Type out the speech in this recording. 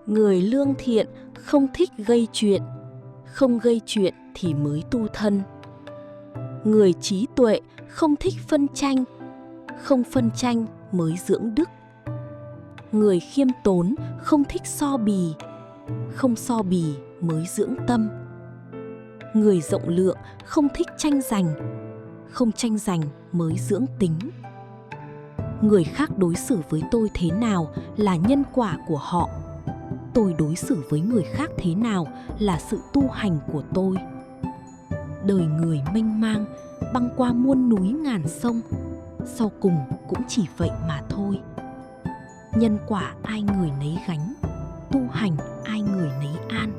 Người lương thiện không thích gây chuyện, không gây chuyện thì mới tu thân. Người trí tuệ không thích phân tranh, không phân tranh mới dưỡng đức. Người khiêm tốn không thích so bì, không so bì mới dưỡng tâm. Người rộng lượng không thích tranh giành, không tranh giành mới dưỡng tính. Người khác đối xử với tôi thế nào là nhân quả của họ. Tôi đối xử với người khác thế nào là sự tu hành của tôi. Đời người mênh mang, băng qua muôn núi ngàn sông, sau cùng cũng chỉ vậy mà thôi. Nhân quả ai người nấy gánh, tu hành ai người nấy an.